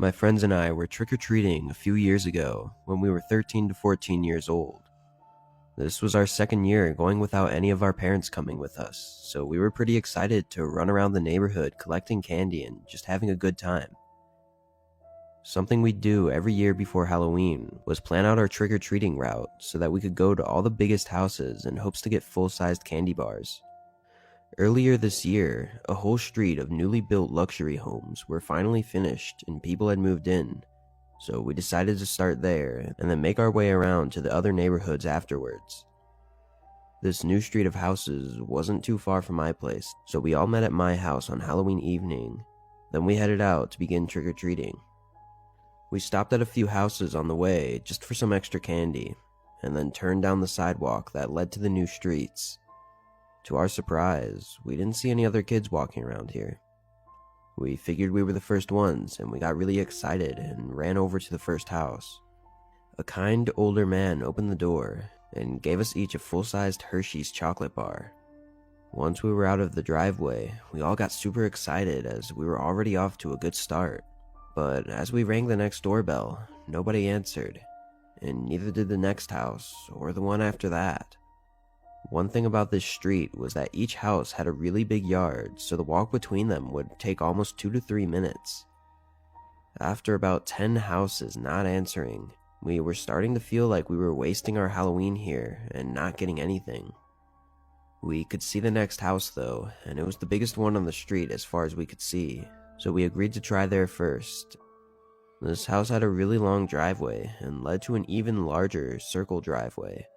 My friends and I were trick-or-treating a few years ago when we were 13 to 14 years old. This was our second year going without any of our parents coming with us, so we were pretty excited to run around the neighborhood collecting candy and just having a good time. Something we'd do every year before Halloween was plan out our trick-or-treating route so that we could go to all the biggest houses in hopes to get full-sized candy bars. Earlier this year, a whole street of newly built luxury homes were finally finished and people had moved in, so we decided to start there and then make our way around to the other neighborhoods afterwards. This new street of houses wasn't too far from my place, so we all met at my house on Halloween evening. Then we headed out to begin trick-or-treating. We stopped at a few houses on the way just for some extra candy, and then turned down the sidewalk that led to the new streets. To our surprise, we didn't see any other kids walking around here. We figured we were the first ones, and we got really excited and ran over to the first house. A kind older man opened the door and gave us each a full-sized Hershey's chocolate bar. Once we were out of the driveway, we all got super excited as we were already off to a good start. But as we rang the next doorbell, nobody answered, and neither did the next house or the one after that. One thing about this street was that each house had a really big yard, so the walk between them would take almost 2 to 3 minutes. After about 10 houses not answering, we were starting to feel like we were wasting our Halloween here and not getting anything. We could see the next house though, and it was the biggest one on the street as far as we could see, so we agreed to try there first. This house had a really long driveway and led to an even larger circle driveway.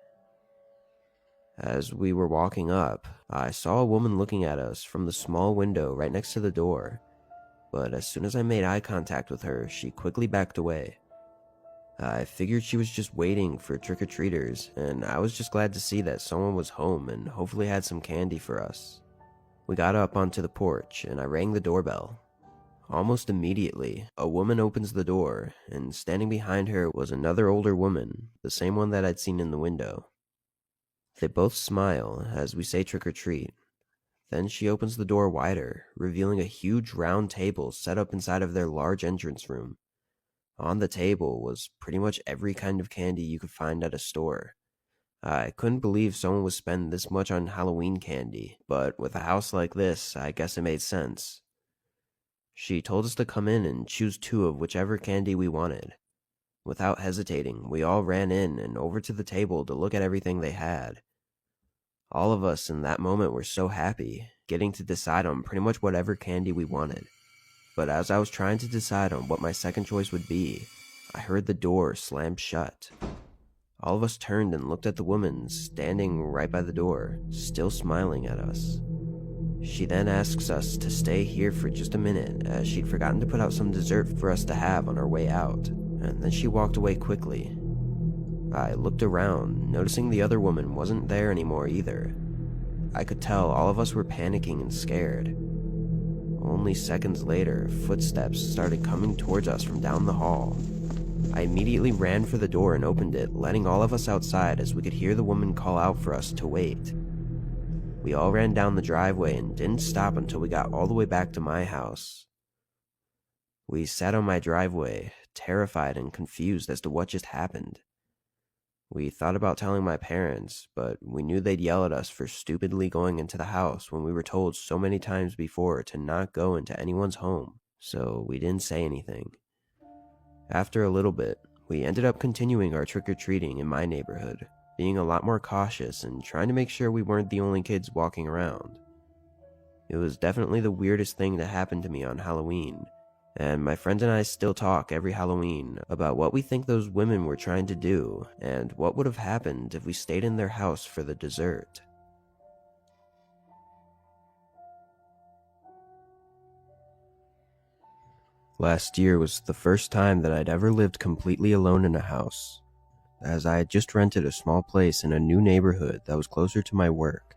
As we were walking up, I saw a woman looking at us from the small window right next to the door, but as soon as I made eye contact with her, she quickly backed away. I figured she was just waiting for trick-or-treaters, and I was just glad to see that someone was home and hopefully had some candy for us. We got up onto the porch and I rang the doorbell. Almost immediately, a woman opens the door, and standing behind her was another older woman, the same one that I'd seen in the window. They both smile as we say trick-or-treat. Then she opens the door wider, revealing a huge round table set up inside of their large entrance room. On the table was pretty much every kind of candy you could find at a store. I couldn't believe someone would spend this much on Halloween candy, but with a house like this, I guess it made sense. She told us to come in and choose 2 of whichever candy we wanted. Without hesitating, we all ran in and over to the table to look at everything they had. All of us in that moment were so happy, getting to decide on pretty much whatever candy we wanted. But as I was trying to decide on what my second choice would be, I heard the door slam shut. All of us turned and looked at the woman standing right by the door, still smiling at us. She then asks us to stay here for just a minute as she'd forgotten to put out some dessert for us to have on our way out, and then she walked away quickly. I looked around, noticing the other woman wasn't there anymore either. I could tell all of us were panicking and scared. Only seconds later, footsteps started coming towards us from down the hall. I immediately ran for the door and opened it, letting all of us outside as we could hear the woman call out for us to wait. We all ran down the driveway and didn't stop until we got all the way back to my house. We sat on my driveway, terrified and confused as to what just happened. We thought about telling my parents, but we knew they'd yell at us for stupidly going into the house when we were told so many times before to not go into anyone's home, so we didn't say anything. After a little bit, we ended up continuing our trick-or-treating in my neighborhood, being a lot more cautious and trying to make sure we weren't the only kids walking around. It was definitely the weirdest thing to happen to me on Halloween, and my friends and I still talk every Halloween about what we think those women were trying to do and what would have happened if we stayed in their house for the dessert. Last year was the first time that I'd ever lived completely alone in a house, as I had just rented a small place in a new neighborhood that was closer to my work.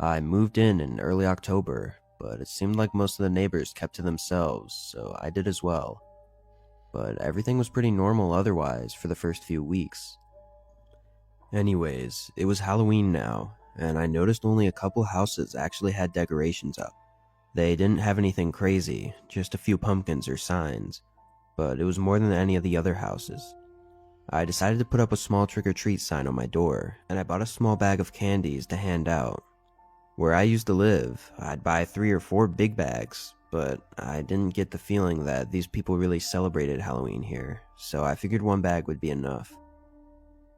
I moved in early October, but it seemed like most of the neighbors kept to themselves, so I did as well. But everything was pretty normal otherwise for the first few weeks. Anyways, it was Halloween now, and I noticed only a couple houses actually had decorations up. They didn't have anything crazy, just a few pumpkins or signs, but it was more than any of the other houses. I decided to put up a small trick-or-treat sign on my door, and I bought a small bag of candies to hand out. Where I used to live, I'd buy 3 or 4 big bags, but I didn't get the feeling that these people really celebrated Halloween here, so I figured 1 bag would be enough.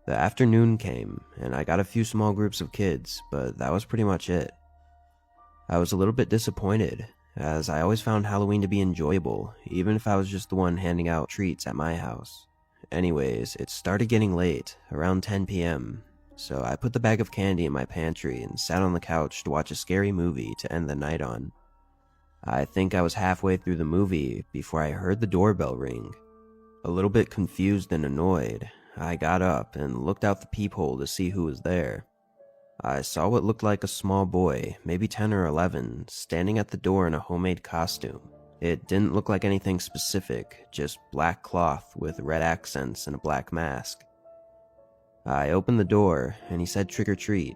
The afternoon came, and I got a few small groups of kids, but that was pretty much it. I was a little bit disappointed, as I always found Halloween to be enjoyable, even if I was just the one handing out treats at my house. Anyways, it started getting late, around 10 p.m., so I put the bag of candy in my pantry and sat on the couch to watch a scary movie to end the night on. I think I was halfway through the movie before I heard the doorbell ring. A little bit confused and annoyed, I got up and looked out the peephole to see who was there. I saw what looked like a small boy, maybe 10 or 11, standing at the door in a homemade costume. It didn't look like anything specific, just black cloth with red accents and a black mask. I opened the door, and he said trick or treat.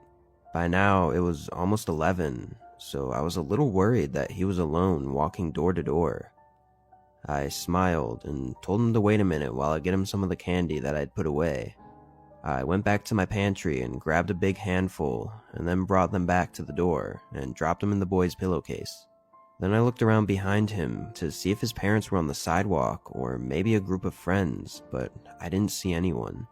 By now, it was almost 11, so I was a little worried that he was alone walking door to door. I smiled and told him to wait a minute while I get him some of the candy that I'd put away. I went back to my pantry and grabbed a big handful, and then brought them back to the door and dropped them in the boy's pillowcase. Then I looked around behind him to see if his parents were on the sidewalk or maybe a group of friends, but I didn't see anyone.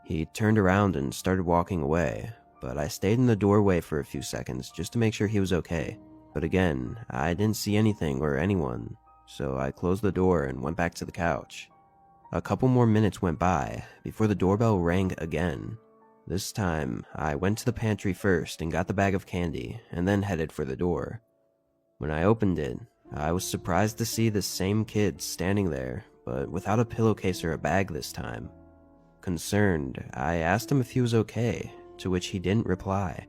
He turned around and started walking away, but I stayed in the doorway for a few seconds just to make sure he was okay. But again, I didn't see anything or anyone, so I closed the door and went back to the couch. A couple more minutes went by before the doorbell rang again. This time, I went to the pantry first and got the bag of candy, and then headed for the door. When I opened it, I was surprised to see the same kid standing there, but without a pillowcase or a bag this time. Concerned, I asked him if he was okay, to which he didn't reply.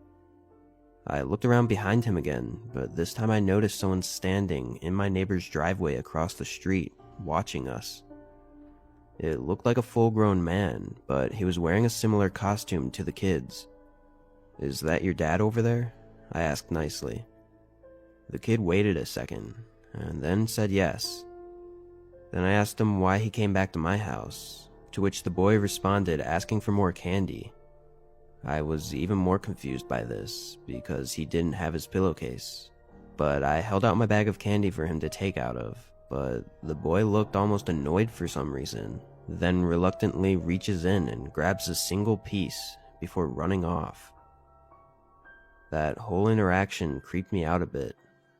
I looked around behind him again, but this time I noticed someone standing in my neighbor's driveway across the street, watching us. It looked like a full-grown man, but he was wearing a similar costume to the kids. "Is that your dad over there?" I asked nicely. The kid waited a second, and then said yes. Then I asked him why he came back to my house, to which the boy responded asking for more candy. I was even more confused by this, because he didn't have his pillowcase. But I held out my bag of candy for him to take out of, but the boy looked almost annoyed for some reason, then reluctantly reaches in and grabs a single piece before running off. That whole interaction creeped me out a bit,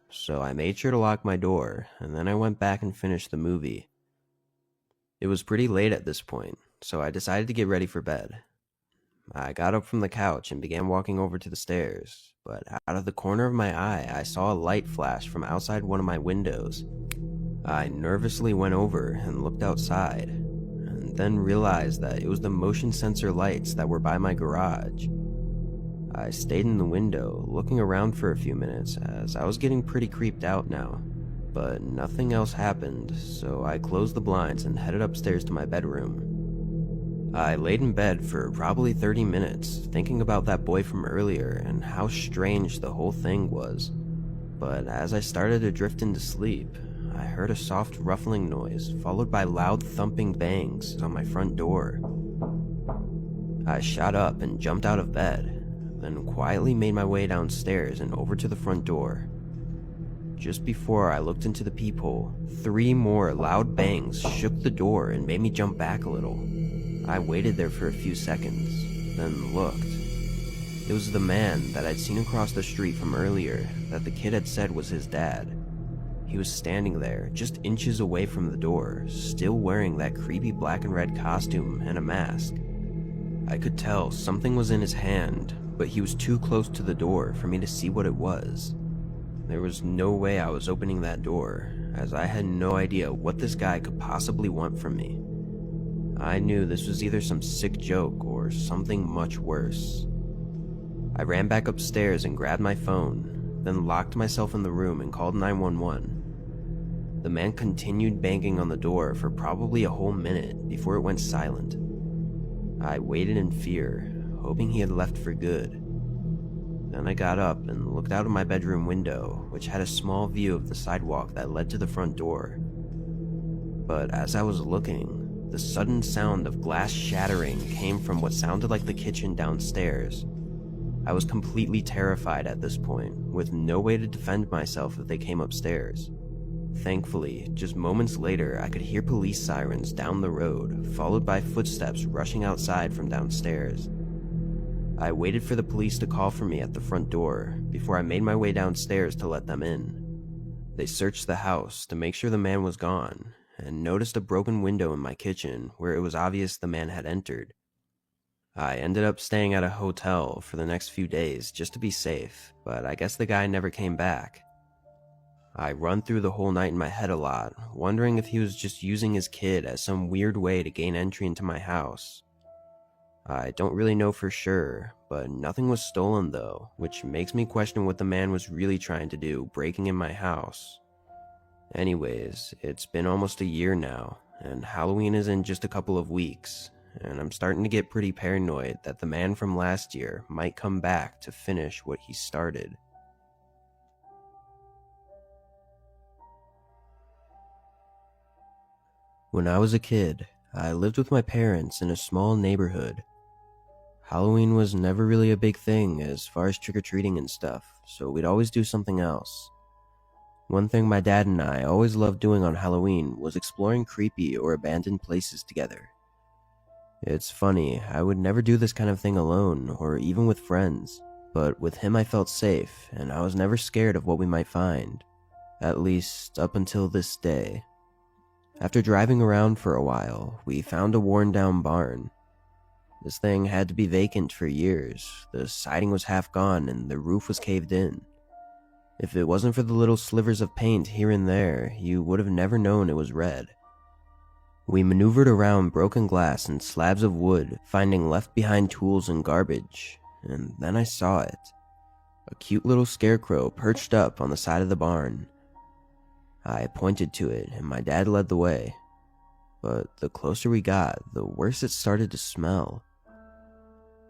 so I made sure to lock my door, and then I went back and finished the movie. It was pretty late at this point, so I decided to get ready for bed. I got up from the couch and began walking over to the stairs, but out of the corner of my eye, I saw a light flash from outside one of my windows. I nervously went over and looked outside, and then realized that it was the motion sensor lights that were by my garage. I stayed in the window, looking around for a few minutes as I was getting pretty creeped out now, but nothing else happened, so I closed the blinds and headed upstairs to my bedroom. I laid in bed for probably 30 minutes, thinking about that boy from earlier and how strange the whole thing was. But as I started to drift into sleep, I heard a soft ruffling noise, followed by loud thumping bangs on my front door. I shot up and jumped out of bed, then quietly made my way downstairs and over to the front door. Just before I looked into the peephole, 3 more loud bangs shook the door and made me jump back a little. I waited there for a few seconds, then looked. It was the man that I'd seen across the street from earlier that the kid had said was his dad. He was standing there, just inches away from the door, still wearing that creepy black and red costume and a mask. I could tell something was in his hand, but he was too close to the door for me to see what it was. There was no way I was opening that door, as I had no idea what this guy could possibly want from me. I knew this was either some sick joke or something much worse. I ran back upstairs and grabbed my phone, then locked myself in the room and called 911. The man continued banging on the door for probably a whole minute before it went silent. I waited in fear, hoping he had left for good. Then I got up and looked out of my bedroom window, which had a small view of the sidewalk that led to the front door. but as I was looking, the sudden sound of glass shattering came from what sounded like the kitchen downstairs. I was completely terrified at this point, with no way to defend myself if they came upstairs. Thankfully, just moments later, I could hear police sirens down the road, followed by footsteps rushing outside from downstairs. I waited for the police to call for me at the front door before I made my way downstairs to let them in. They searched the house to make sure the man was gone, and noticed a broken window in my kitchen where it was obvious the man had entered. I ended up staying at a hotel for the next few days just to be safe, but I guess the guy never came back. I run through the whole night in my head a lot, wondering if he was just using his kid as some weird way to gain entry into my house. I don't really know for sure, but nothing was stolen though, which makes me question what the man was really trying to do breaking in my house. Anyways, it's been almost a year now, and Halloween is in just a couple of weeks, and I'm starting to get pretty paranoid that the man from last year might come back to finish what he started. When I was a kid, I lived with my parents in a small neighborhood. Halloween was never really a big thing as far as trick-or-treating and stuff, so we'd always do something else. One thing my dad and I always loved doing on Halloween was exploring creepy or abandoned places together. It's funny, I would never do this kind of thing alone or even with friends, but with him I felt safe and I was never scared of what we might find, at least up until this day. After driving around for a while, we found a worn-down barn. This thing had to be vacant for years. The siding was half gone and the roof was caved in. If it wasn't for the little slivers of paint here and there, you would have never known it was red. We maneuvered around broken glass and slabs of wood, finding left-behind tools and garbage, and then I saw it. A cute little scarecrow perched up on the side of the barn. I pointed to it, and my dad led the way. But the closer we got, the worse it started to smell.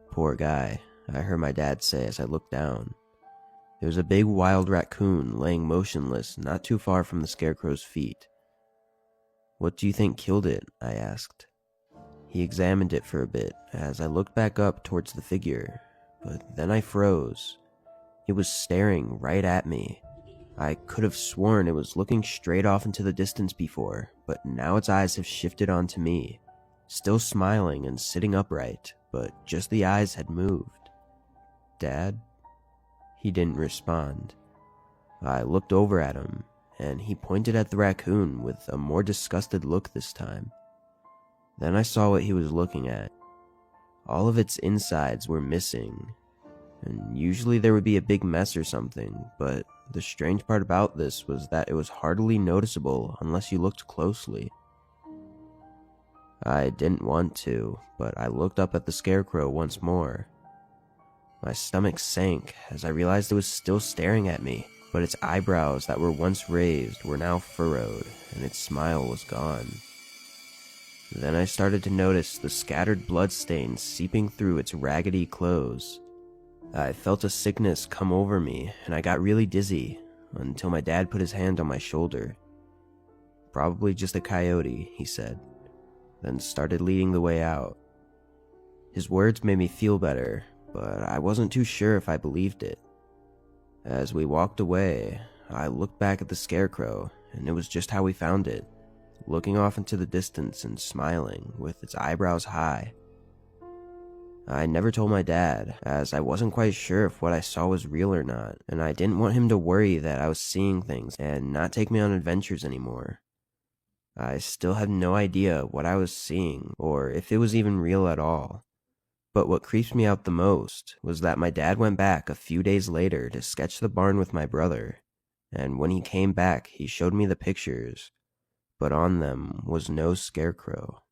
Poor guy, I heard my dad say as I looked down. There was a big wild raccoon laying motionless not too far from the scarecrow's feet. "What do you think killed it?" I asked. He examined it for a bit as I looked back up towards the figure, but then I froze. It was staring right at me. I could have sworn it was looking straight off into the distance before, but now its eyes have shifted onto me, still smiling and sitting upright, but just the eyes had moved. "Dad?" He didn't respond. I looked over at him, and he pointed at the raccoon with a more disgusted look this time. Then I saw what he was looking at. All of its insides were missing, and usually there would be a big mess or something, but the strange part about this was that it was hardly noticeable unless you looked closely. I didn't want to, but I looked up at the scarecrow once more. My stomach sank as I realized it was still staring at me, but its eyebrows that were once raised were now furrowed, and its smile was gone. Then I started to notice the scattered bloodstains seeping through its raggedy clothes. I felt a sickness come over me, and I got really dizzy, until my dad put his hand on my shoulder. "Probably just a coyote," he said, then started leading the way out. His words made me feel better, but I wasn't too sure if I believed it. As we walked away, I looked back at the scarecrow, and it was just how we found it, looking off into the distance and smiling, with its eyebrows high. I never told my dad, as I wasn't quite sure if what I saw was real or not, and I didn't want him to worry that I was seeing things and not take me on adventures anymore. I still had no idea what I was seeing, or if it was even real at all. But what creeps me out the most was that my dad went back a few days later to sketch the barn with my brother, and when he came back he showed me the pictures, but on them was no scarecrow.